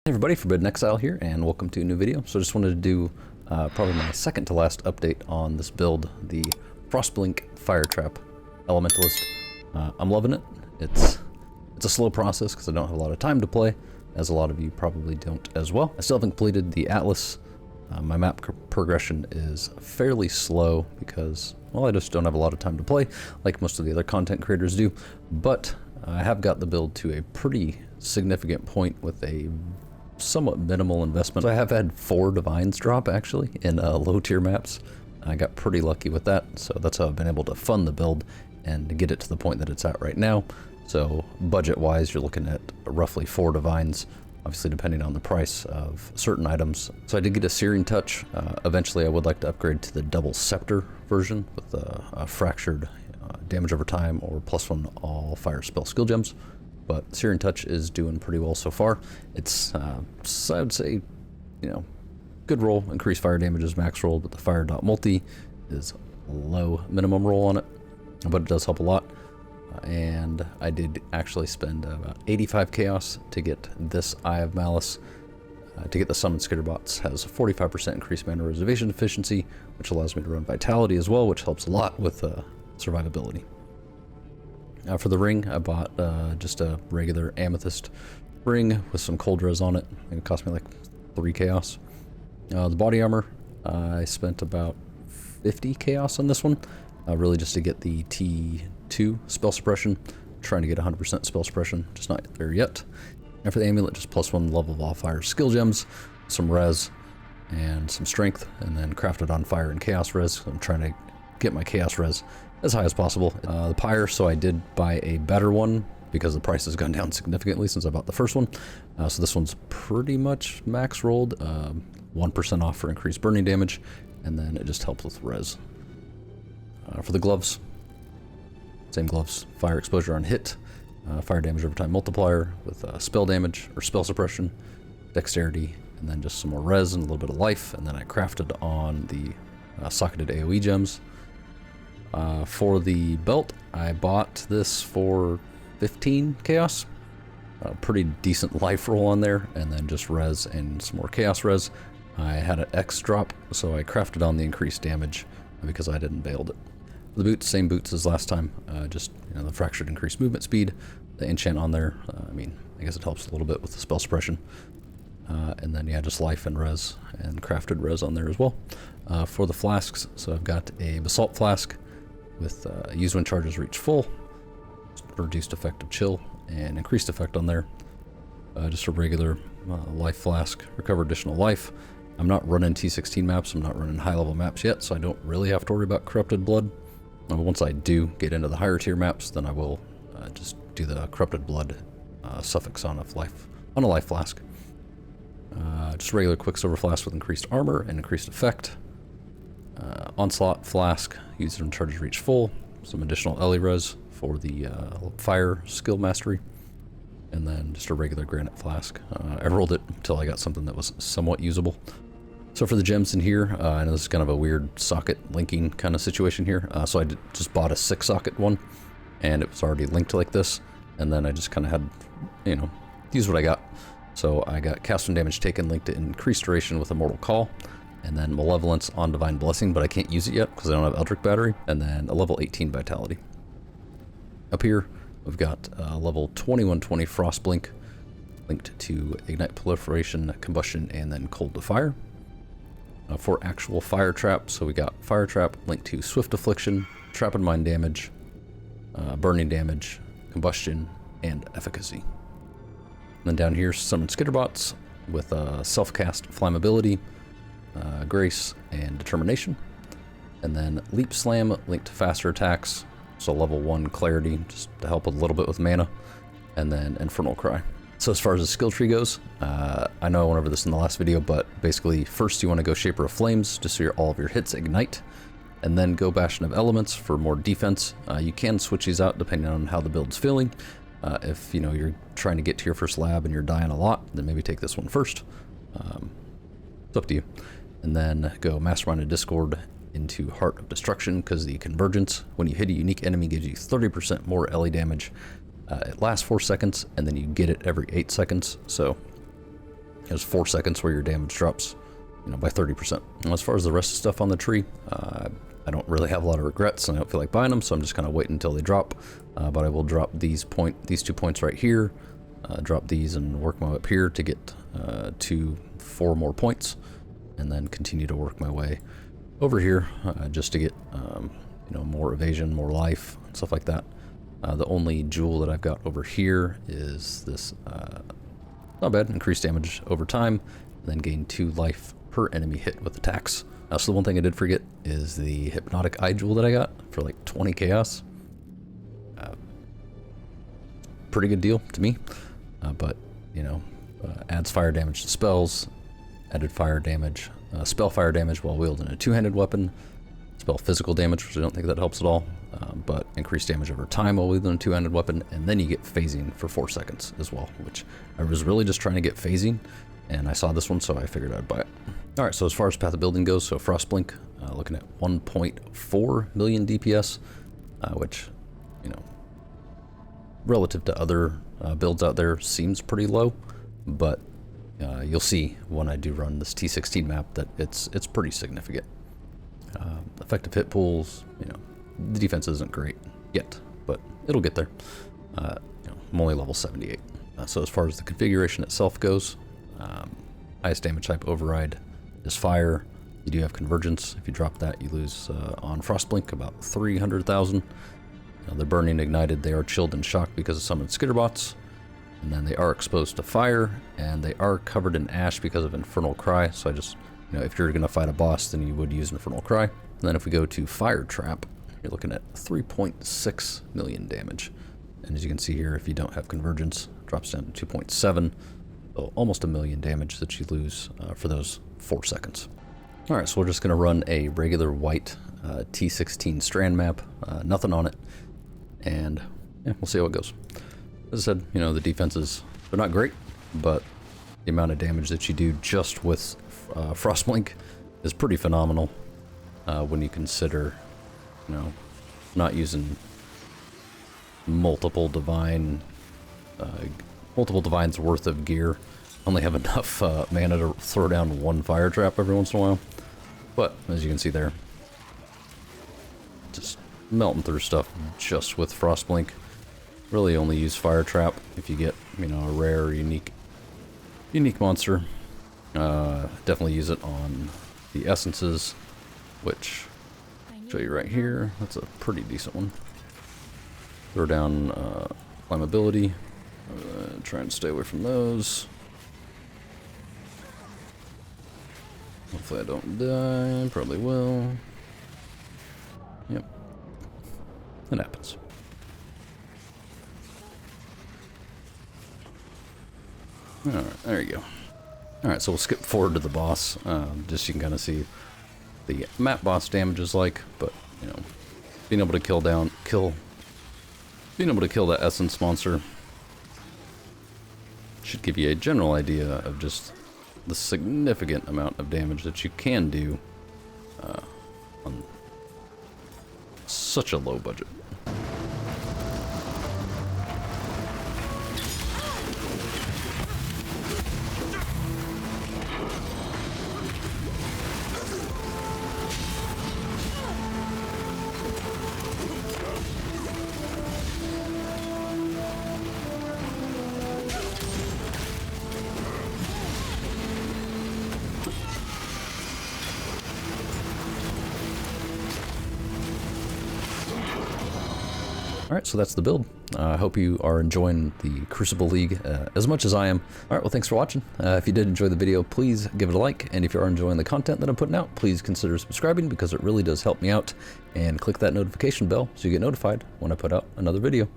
Hey everybody, Forbidden Exile here, and welcome to a new video. So I just wanted to do probably my second to last update on this build, the Frostblink Fire Trap Elementalist. I'm loving it. It's a slow process because I don't have a lot of time to play, as a lot of you probably don't as well. I still haven't completed the Atlas. My map progression is fairly slow because, well, I just don't have a lot of time to play, like most of the other content creators do. But I have got the build to a pretty significant point with a somewhat minimal investment. So I have had 4 divines drop actually in low tier maps. I got pretty lucky with that, so that's how I've been able to fund the build and to get it to the point that it's at right now. So budget wise, you're looking at roughly 4 divines, obviously depending on the price of certain items. So I did get a Searing Touch. Eventually I would like to upgrade to the double scepter version with a fractured damage over time or +1 all fire spell skill gems. But Searing Touch is doing pretty well so far. It's, I would say, you know, good roll, increased fire damage is max roll, but the fire dot multi is low minimum roll on it, but it does help a lot. And I did actually spend about 85 chaos to get this Eye of Malice. To get the Summon Skitterbots has a 45% increased mana reservation efficiency, which allows me to run Vitality as well, which helps a lot with survivability. For the ring, I bought just a regular amethyst ring with some cold res on it. It cost me like 3 chaos. The body armor, I spent about 50 chaos on this one, really just to get the T2 spell suppression. Trying to get 100% spell suppression, just not there yet. And for the amulet, just +1 level of all fire skill gems, some res, and some strength, and then crafted on fire and chaos res. I'm trying to get my chaos res as high as possible. The pyre, so I did buy a better one because the price has gone down significantly since I bought the first one. So this one's pretty much max rolled, 1% off for increased burning damage, and then it just helps with res. For the gloves, same gloves, fire exposure on hit, fire damage over time multiplier with spell damage or spell suppression, dexterity, and then just some more res and a little bit of life. And then I crafted on the socketed AoE gems. For the belt, I bought this for 15 chaos. Pretty decent life roll on there, and then just res and some more chaos res. I had an X drop, so I crafted on the increased damage because I didn't bailed it. The boots, same boots as last time, just the fractured increased movement speed, the enchant on there. I guess it helps a little bit with the spell suppression. And then yeah, just life and res and crafted res on there as well. For the flasks, so I've got a basalt flask with use when charges reach full, reduced effect of chill, and increased effect on there. Just a regular life flask, recover additional life. I'm not running T16 maps, I'm not running high level maps yet, so I don't really have to worry about corrupted blood. Once I do get into the higher tier maps, then I will just do the corrupted blood suffix on a life flask. Just regular quicksilver flask with increased armor and increased effect. Onslaught flask, used when charges reach full. Some additional Ellie res for the fire skill mastery. And then just a regular granite flask. I rolled it until I got something that was somewhat usable. So for the gems in here, I know this is kind of a weird socket linking kind of situation here. So I just bought a 6-socket one, and it was already linked like this. And then I just kind of had, use what I got. So I got cast when damage taken linked to increased duration with Immortal Call, and then Malevolence on Divine Blessing, but I can't use it yet because I don't have Eldritch Battery, and then a level 18 Vitality. Up here, we've got level 2120 Frostblink linked to Ignite Proliferation, Combustion, and then Cold to Fire. For actual Fire Trap, so we got Fire Trap linked to Swift Affliction, Trap and Mind damage, Burning damage, Combustion, and Efficacy. And then down here, Summon Skitterbots with Self-Cast Flammability, Grace, and Determination. And then Leap Slam linked to faster attacks, so level 1 Clarity, just to help a little bit with mana. And then Infernal Cry. So as far as the skill tree goes, I know I went over this in the last video, but basically first you want to go Shaper of Flames, just so all of your hits ignite. And then go Bastion of Elements for more defense. You can switch these out depending on how the build's feeling. If you're trying to get to your first lab and you're dying a lot, then maybe take this one first. It's up to you. And then go Mastermind of Discord into Heart of Destruction, because the Convergence, when you hit a unique enemy, gives you 30% more LE damage It lasts 4 seconds, and then you get it every 8 seconds. So There's 4 seconds where your damage drops, you know, by 30%. And as far as the rest of stuff on the tree, I don't really have a lot of regrets, and I don't feel like buying them, so I'm just kind of waiting until they drop. But I will drop these 2 points right here, drop these and work my way up here to get to 4 more points, and then continue to work my way over here just to get you know, more evasion, more life, stuff like that. The only jewel that I've got over here is this, not bad, increased damage over time, and then gain 2 life per enemy hit with attacks. So the one thing I did forget is the hypnotic eye jewel that I got for like 20 chaos. Pretty good deal to me, but you know, adds fire damage to spells, added fire damage, spell fire damage while wielding a 2-handed weapon, spell physical damage, which I don't think that helps at all, but increased damage over time while wielding a 2-handed weapon, and then you get phasing for 4 seconds as well, which I was really just trying to get phasing, and I saw this one, so I figured I'd buy it. Alright, so as far as path of building goes, so Frostblink, looking at 1.4 million DPS, which, you know, relative to other builds out there seems pretty low, but you'll see when I do run this T16 map that it's pretty significant. Effective hit pools, you know, the defense isn't great yet, but it'll get there. You know, I'm only level 78. So as far as the configuration itself goes, highest damage type override is fire. You do have convergence. If you drop that, you lose on Frostblink about 300,000. They're burning, ignited, they are chilled and shocked because of summoned skitterbots, and then they are exposed to fire, and they are covered in ash because of Infernal Cry. So I just, you know, if you're going to fight a boss, then you would use Infernal Cry. And then if we go to Fire Trap, you're looking at 3.6 million damage. And as you can see here, if you don't have convergence, it drops down to 2.7, so almost 1 million damage that you lose for those 4 seconds. All right, so we're just going to run a regular white T16 Strand map, nothing on it. And yeah, we'll see how it goes. As I said, you know, the defenses, they're not great, but the amount of damage that you do just with Frostblink is pretty phenomenal when you consider, you know, not using multiple divines worth of gear. Only have enough mana to throw down 1 fire trap every once in a while. But as you can see there, just melting through stuff just with Frostblink. Really only use fire trap if you get, you know, a rare unique monster. Definitely use it on the essences, which I'll show you right here. That's a pretty decent one. Throw down flammability. Try and stay away from those. Hopefully I don't die. Probably will. Yep. It happens. Alright, there you go. Alright, so we'll skip forward to the boss, just so you can kind of see the map boss damage is like, but, you know, being able to kill that essence monster should give you a general idea of just the significant amount of damage that you can do on such a low budget. Alright, so that's the build. I hope you are enjoying the Crucible League as much as I am. Alright, well, thanks for watching. If you did enjoy the video, please give it a like, and if you are enjoying the content that I'm putting out, please consider subscribing because it really does help me out, and click that notification bell so you get notified when I put out another video.